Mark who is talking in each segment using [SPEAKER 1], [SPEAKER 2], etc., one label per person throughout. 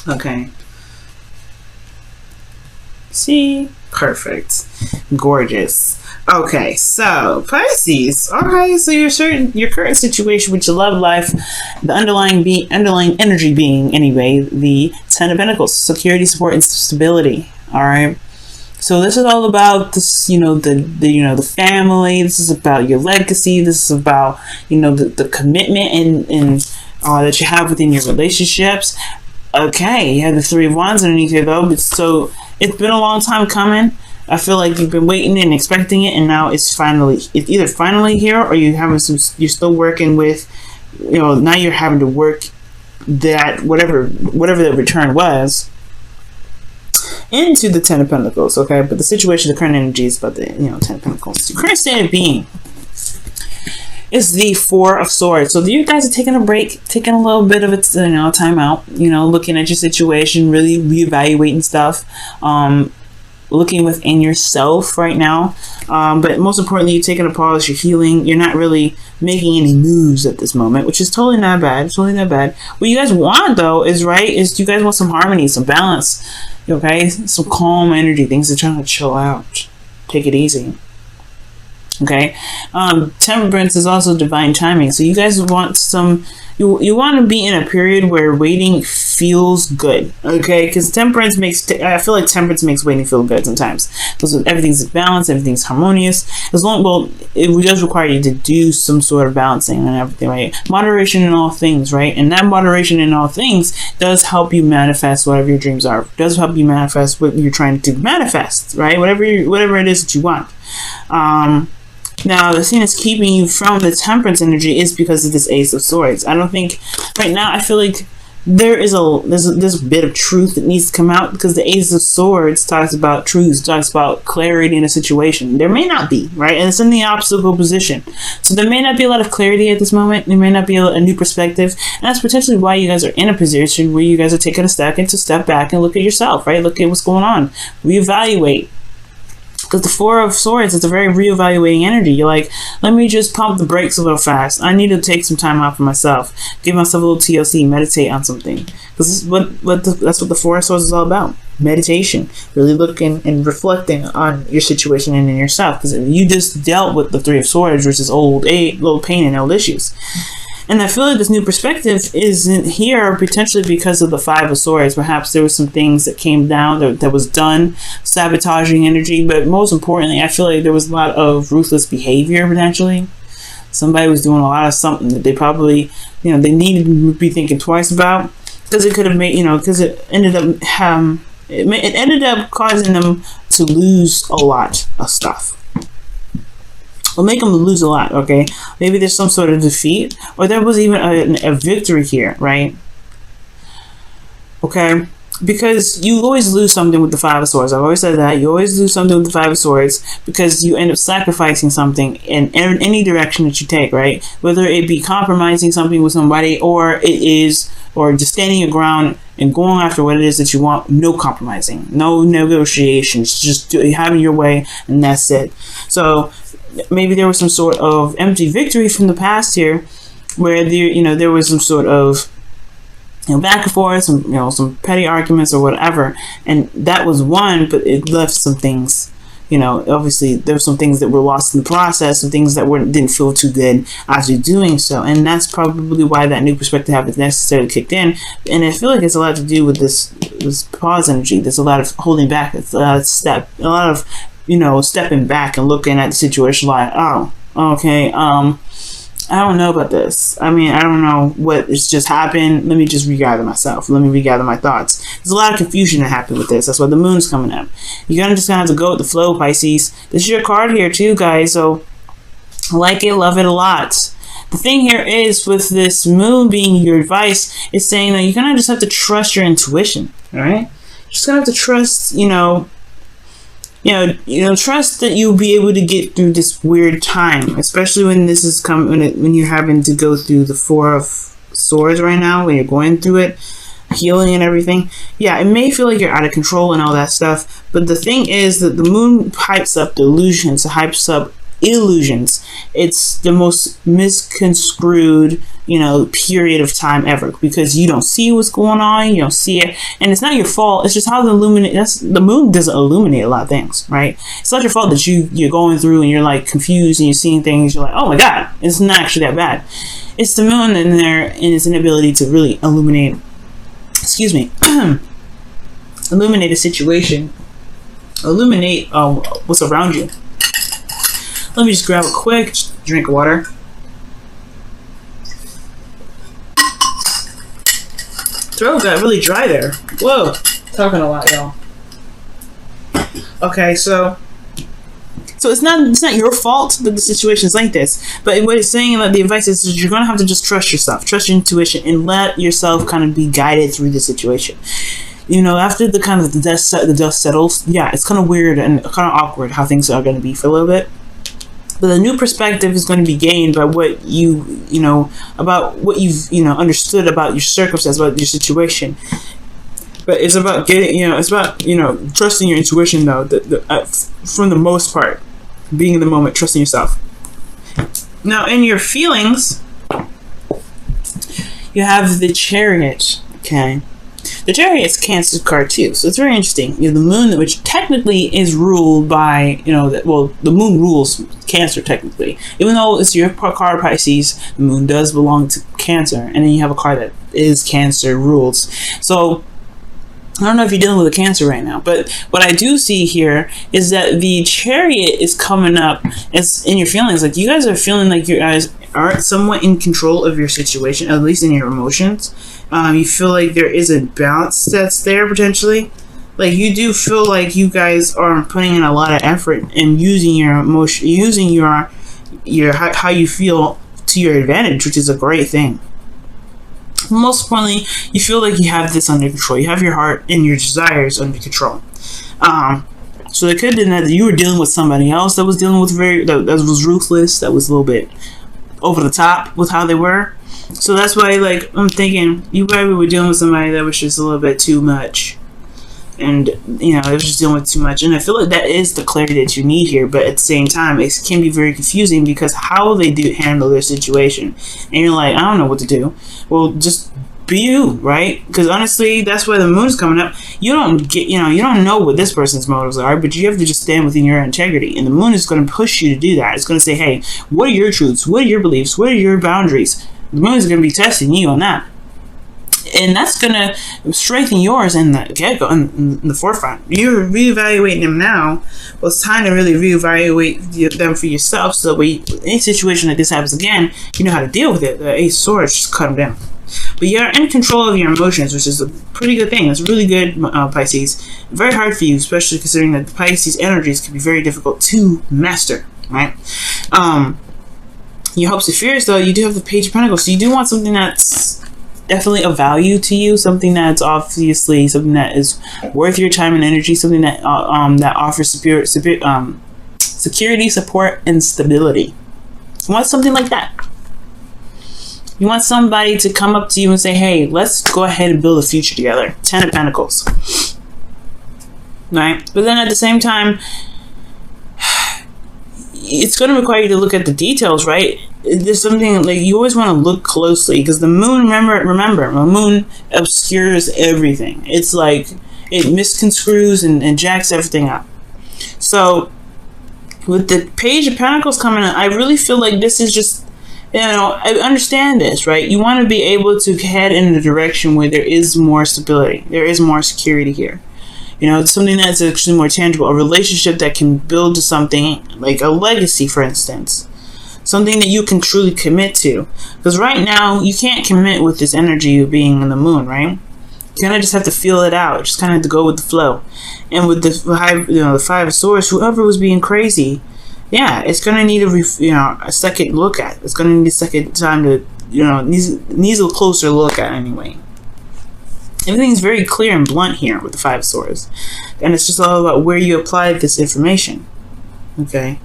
[SPEAKER 1] Okay. See? Perfect. Gorgeous. Okay, so Pisces. Okay, so your current situation with your love life, the underlying energy being anyway, the Ten of Pentacles, security, support, and stability. All right. So this is all about this, the family. This is about your legacy. This is about, the commitment and that you have within your relationships. Okay, you have the Three of Wands underneath here though. So it's been a long time coming. I feel like you've been waiting and expecting it, and now it's either finally here, or you're still working with, now you're having to work that whatever the return was into the Ten of Pentacles. Okay, but the situation, the current energy is about the Ten of Pentacles. Your current state of being is the Four of Swords. So you guys are taking a break, taking a little bit of it, time out, looking at your situation, really reevaluating stuff, looking within yourself right now. But most importantly, you're taking a pause, you're healing, you're not really making any moves at this moment, which is totally not bad. It's totally not bad. What you guys want though is you guys want some harmony, some balance, okay? Some calm energy, things are trying to chill out. Take it easy. Okay, temperance is also divine timing. So you guys want you want to be in a period where waiting feels good. Okay, because I feel like temperance makes waiting feel good sometimes. Because everything's balanced, everything's harmonious. It does require you to do some sort of balancing and everything, right? Moderation in all things, right? And that moderation in all things does help you manifest whatever your dreams are. It does help you manifest what you're trying to manifest, right? Whatever it is that you want. Now, the thing that's keeping you from the temperance energy is because of this Ace of Swords. I don't think, right now, I feel like there's a bit of truth that needs to come out, because the Ace of Swords talks about truth, talks about clarity in a situation. There may not be, right? And it's in the obstacle position. So there may not be a lot of clarity at this moment. There may not be a new perspective. And that's potentially why you guys are in a position where you guys are taking a second to step back and look at yourself, right? Look at what's going on. Reevaluate. Because the Four of Swords, it's a very reevaluating energy. You're like, let me just pump the brakes a little fast. I need to take some time out for myself. Give myself a little TLC, meditate on something. Because that's what the Four of Swords is all about. Meditation. Really looking and reflecting on your situation and in yourself. Because you just dealt with the Three of Swords, which is old pain and old issues. And I feel like this new perspective isn't here potentially because of the Five of Swords. Perhaps there were some things that came down that was done, sabotaging energy. But most importantly, I feel like there was a lot of ruthless behavior potentially. Somebody was doing a lot of something that they probably, they needed to be thinking twice about, because it could have made, because it ended up causing them to lose a lot of stuff. Will make them lose a lot, okay? Maybe there's some sort of defeat, or there was even a victory here, right? Okay? Because you always lose something with the Five of Swords. I've always said that. You always lose something with the Five of Swords because you end up sacrificing something in any direction that you take, right? Whether it be compromising something with somebody, or just standing your ground and going after what it is that you want. No compromising, no negotiations, just having your way, and that's it. So maybe there was some sort of empty victory from the past here, where there was some sort of back and forth, some petty arguments or whatever, and that was one, but it left some things. Obviously there were some things that were lost in the process, some things that didn't feel too good after doing so, and that's probably why that new perspective haven't necessarily kicked in. And I feel like it's a lot to do with this pause energy. There's a lot of holding back. It's a lot of stepping back and looking at the situation like, oh, okay, I don't know about this. I mean, I don't know what has just happened. Let me just regather myself. Let me regather my thoughts. There's a lot of confusion that happened with this. That's why the moon's coming up. You're just gonna have to go with the flow, Pisces. This is your card here too, guys. So I like it, love it a lot. The thing here is, with this moon being your advice, it's saying that you're gonna just have to trust your intuition. All right, you're just gonna have to trust, trust that you'll be able to get through this weird time, especially when this is when you're having to go through the Four of Swords right now, when you're going through it, healing and everything. Yeah, it may feel like you're out of control and all that stuff, but the thing is that the moon hypes up the illusions, it hypes up illusions. It's the most misconstrued, period of time ever, because you don't see what's going on, you don't see it, and it's not your fault. It's just how the moon doesn't illuminate a lot of things, right? It's not your fault that you're going through and you're like confused and you're seeing things, you're like, oh my god, it's not actually that bad. It's the moon in there and its inability to really illuminate illuminate a situation, illuminate what's around you. Let me just grab a quick drink of water. Throat got really dry there. Whoa, talking a lot, y'all. Okay, so it's not your fault that the situation's like this, but what it's saying, that the advice is you're gonna have to just trust yourself, trust your intuition, and let yourself kind of be guided through the situation. After the dust settles, yeah, it's kind of weird and kind of awkward how things are going to be for a little bit. But the new perspective is going to be gained by what about what you've understood about your circumstance, about your situation. But it's about trusting your intuition, though. From the most part, being in the moment, trusting yourself. Now, in your feelings, you have the Chariot. Okay. The Chariot's Cancer card too, so it's very interesting. The moon, which technically is ruled by, the moon rules Cancer technically. Even though it's your card Pisces, the moon does belong to Cancer, and then you have a card that is Cancer rules. So I don't know if you're dealing with a Cancer right now, but what I do see here is that the Chariot is coming up as in your feelings. Like, you guys are feeling like you guys are somewhat in control of your situation, at least in your emotions. You feel like there is a balance that's there potentially. Like, you do feel like you guys are putting in a lot of effort and using your emotion, using your how you feel to your advantage, which is a great thing. Most importantly, you feel like you have this under control. You have your heart and your desires under control. So it could have been that you were dealing with somebody else that was dealing with that was ruthless, that was a little bit over the top with how they were. So that's why, like, I'm thinking you probably were dealing with somebody that was just a little bit too much, and it was just dealing with too much. And I feel like that is the clarity that you need here, but at the same time, it can be very confusing because how they do handle their situation, and you're like, I don't know what to do. Well, just be you, right? Because honestly, that's why the moon is coming up. You don't know what this person's motives are, but you have to just stand within your integrity, and the moon is going to push you to do that. It's going to say, hey, what are your truths? What are your beliefs? What are your boundaries? The moon is going to be testing you on that. And that's going to strengthen yours in the get-go, in the forefront. You're reevaluating them now. Well, it's time to really reevaluate them for yourself, so that when any situation like this happens again, you know how to deal with it. The Ace of Swords, just cut them down. But you're in control of your emotions, which is a pretty good thing. It's really good, Pisces. Very hard for you, especially considering that the Pisces energies can be very difficult to master, right? Your hopes and fears, though, you do have the Page of Pentacles, so you do want something that's definitely of value to you, something that's obviously something that is worth your time and energy, something that that offers security, support, and stability. You want something like that. You want somebody to come up to you and say, hey, let's go ahead and build a future together. 10 of Pentacles. Right? But then at the same time, it's going to require you to look at the details, right? There's something like you always want to look closely, because the moon, remember, the moon obscures everything. It's like it misconstrues and jacks everything up. So with the Page of Pentacles coming in, I really feel like this is just, I understand this, right? You want to be able to head in a direction where there is more stability, there is more security here. It's something that's actually more tangible, a relationship that can build to something like a legacy, for instance. Something that you can truly commit to. Because right now, you can't commit with this energy of being in the moon, right? You kind of just have to feel it out. Just kind of have to go with the flow. And with the the Five of Swords, whoever was being crazy, yeah, it's going to need a second look at. It's going to need a second time to, needs a closer look at anyway. Everything's very clear and blunt here with the Five of Swords. And it's just all about where you apply this information. Okay?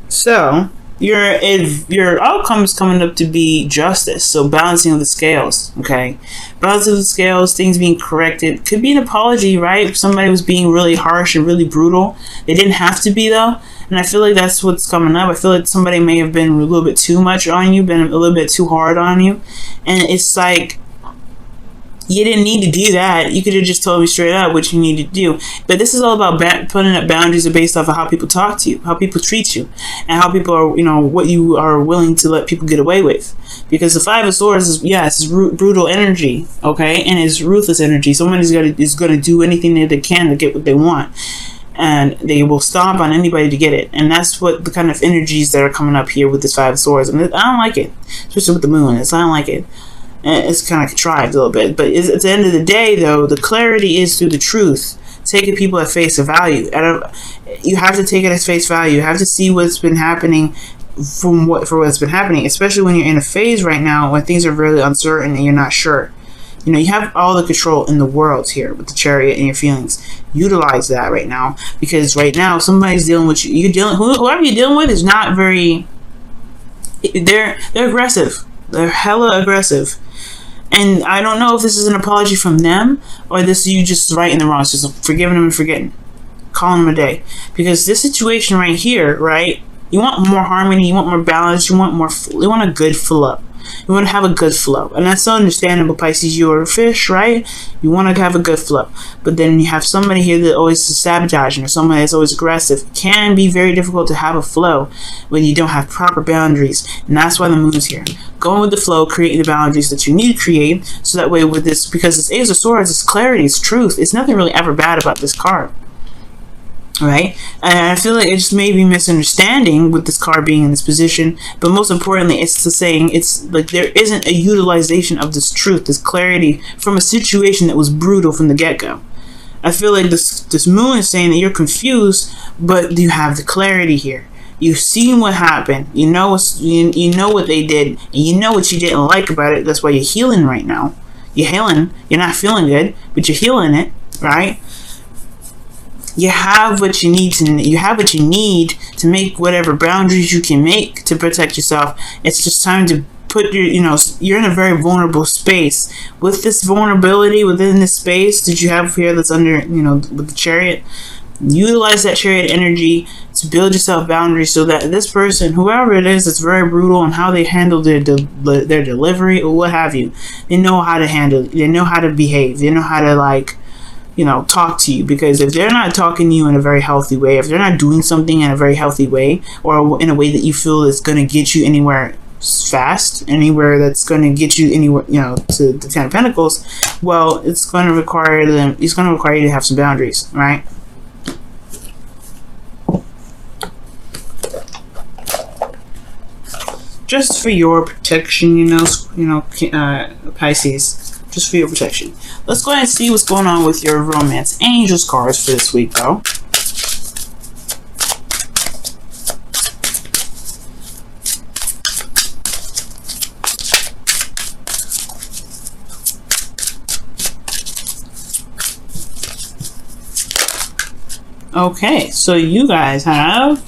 [SPEAKER 1] So, your outcome is coming up to be justice. So, balancing of the scales. Okay? Balancing of the scales, things being corrected. Could be an apology, right? If somebody was being really harsh and really brutal. They didn't have to be, though. And I feel like that's what's coming up. I feel like somebody may have been a little bit too much on you, been a little bit too hard on you. And it's like, you didn't need to do that. You could have just told me straight up what you need to do. But this is all about putting up boundaries based off of how people talk to you, how people treat you, and how people are, you know, what you are willing to let people get away with. Because the Five of Swords is, yes, it's brutal energy, okay, and it's ruthless energy. Someone is gonna do anything that they can to get what they want, and they will stomp on anybody to get it. And that's what the kind of energies that are coming up here with this Five of Swords. And I don't like it, especially with the moon. I don't like it. It's kind of contrived a little bit, but at the end of the day, though, the clarity is through the truth. Taking people at face value. You have to take it at face value. You have to see what's been happening for what's been happening, especially when you're in a phase right now when things are really uncertain and you're not sure. You know, you have all the control in the world here with the Chariot and your feelings. Utilize that right now, because right now somebody's dealing with you. Whoever you're dealing with is not very. They're aggressive. They're hella aggressive. And I don't know if this is an apology from them or this is you just right in the wrong. It's just forgiving them and forgetting. Calling them a day. Because this situation right here, right? You want more harmony. You want more balance. You want a good flow. You want to have a good flow. And that's so understandable, Pisces. You're a fish, right? You want to have a good flow. But then you have somebody here that always is sabotaging, or somebody that's always aggressive. It can be very difficult to have a flow when you don't have proper boundaries. And that's why the moon's here. Going with the flow, creating the boundaries that you need to create. So that way with this, because this Ace of Swords, it's clarity, it's truth. It's nothing really ever bad about this card. Right? And I feel like it just may be misunderstanding with this card being in this position, but most importantly, it's the saying, it's like there isn't a utilization of this truth, this clarity from a situation that was brutal from the get-go. I feel like this moon is saying that you're confused, but you have the clarity here. You've seen what happened. You know what they did, and you know what you didn't like about it. That's why you're healing right now. You're healing. You're not feeling good, but you're healing it, right? You have what you need to make whatever boundaries you can make to protect yourself. It's just time to put you're in a very vulnerable space. With this vulnerability within this space that you have here that's under, with the Chariot, utilize that Chariot energy to build yourself boundaries so that this person, whoever it is, that's very brutal on how they handle their delivery or what have you, they know how to handle it. They know how to behave. They know how to talk to you, because if they're not talking to you in a very healthy way, if they're not doing something in a very healthy way, or in a way that you feel is going to get you anywhere fast, anywhere that's going to get you anywhere, to the Ten of Pentacles, well, it's going to require you to have some boundaries, right? Just for your protection, Pisces. Just for your protection. Let's go ahead and see what's going on with your romance angels cards for this week, though. Okay, so you guys have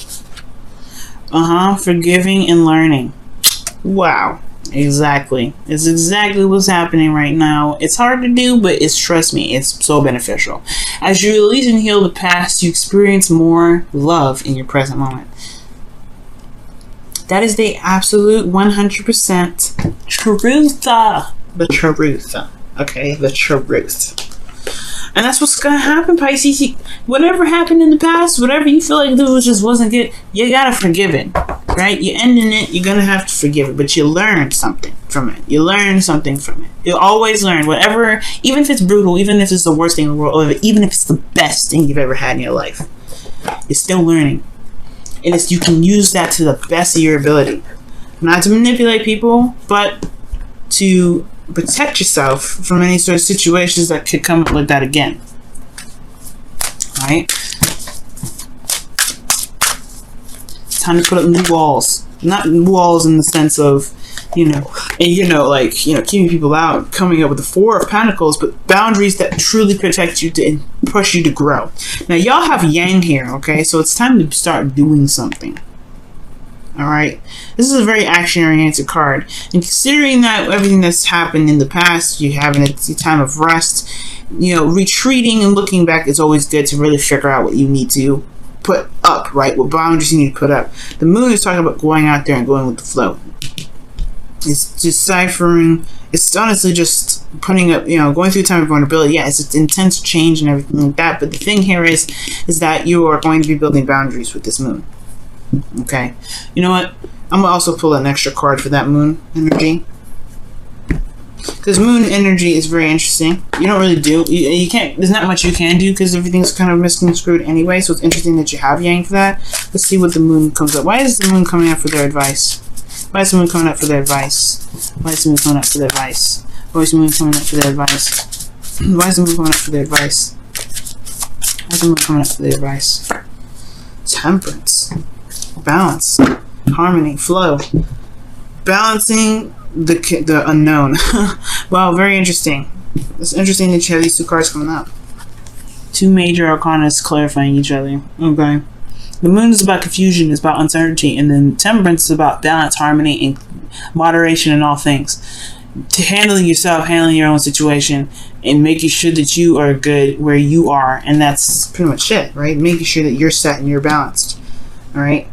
[SPEAKER 1] forgiving and learning. Wow. Exactly. It's exactly what's happening right now. It's hard to do, but trust me, it's so beneficial. As you release and heal the past, you experience more love in your present moment. That is the absolute 100% truth. The truth. Okay, the truth. And that's what's going to happen, Pisces. Whatever happened in the past, whatever you feel like just wasn't good, you got to forgive it, right? You're ending it, you're going to have to forgive it, but you learn something from it. You learn something from it. You'll always learn, whatever, even if it's brutal, even if it's the worst thing in the world, or even if it's the best thing you've ever had in your life. You're still learning. And you can use that to the best of your ability. Not to manipulate people, but to protect yourself from any sort of situations that could come up like that again. Right? Time to put up new walls. Not walls in the sense of, keeping people out, coming up with the Four of Pentacles, but boundaries that truly protect you and push you to grow. Now, y'all have Yang here, okay? So it's time to start doing something. Alright, this is a very action-oriented card, and considering that everything that's happened in the past, you having a time of rest, retreating and looking back is always good to really figure out what you need to put up, right? What boundaries you need to put up. The moon is talking about going out there and going with the flow. It's deciphering. It's honestly just putting up, going through a time of vulnerability. Yeah, it's intense change and everything like that. But the thing here is that you are going to be building boundaries with this moon. Okay. You know what? I'm gonna also pull an extra card for that moon energy. Because moon energy is very interesting. You don't really do. You can't. There's not much you can do because everything's kind of misconstrued anyway. So it's interesting that you have Yang for that. Let's see what the moon comes up. Why is the moon coming up for their advice? Why is the moon coming up for their advice? Why is the moon coming up for their advice? Why is the moon coming up for their advice? Why is the moon coming up for their advice? Why is the moon coming up for their advice? Temperance, balance, harmony, flow, balancing the unknown. Wow, very interesting. It's interesting that you have these two cards coming up. Two major arcanas clarifying each other. Okay. The moon is about confusion, it's about uncertainty, and then temperance is about balance, harmony, and moderation in all things. To handling yourself, handling your own situation, and making sure that you are good where you are, and that's pretty much it, right? Making sure that you're set and you're balanced, all right?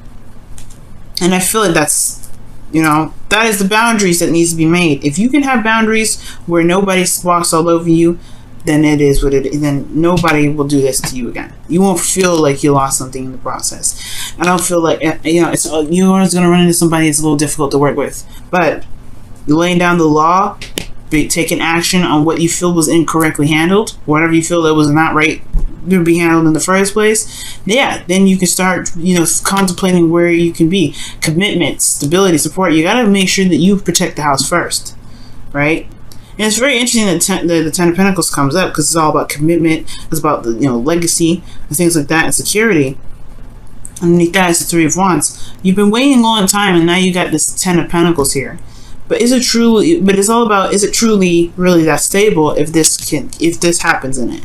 [SPEAKER 1] And I feel like that's, that is the boundaries that needs to be made. If you can have boundaries where nobody walks all over you, then it is what it is. Then nobody will do this to you again. You won't feel like you lost something in the process. I don't feel like, you're always going to run into somebody that's a little difficult to work with. But laying down the law, taking action on what you feel was incorrectly handled, whatever you feel that was not right to be handled in the first place, yeah, then you can start, contemplating where you can be. Commitment, stability, support. You got to make sure that you protect the house first, right? And it's very interesting that the Ten of Pentacles comes up because it's all about commitment. It's about the legacy and things like that and security. Underneath that is the Three of Wands. You've been waiting a long time, and now you got this Ten of Pentacles here. But it's all about, is it truly really that stable if this happens in it?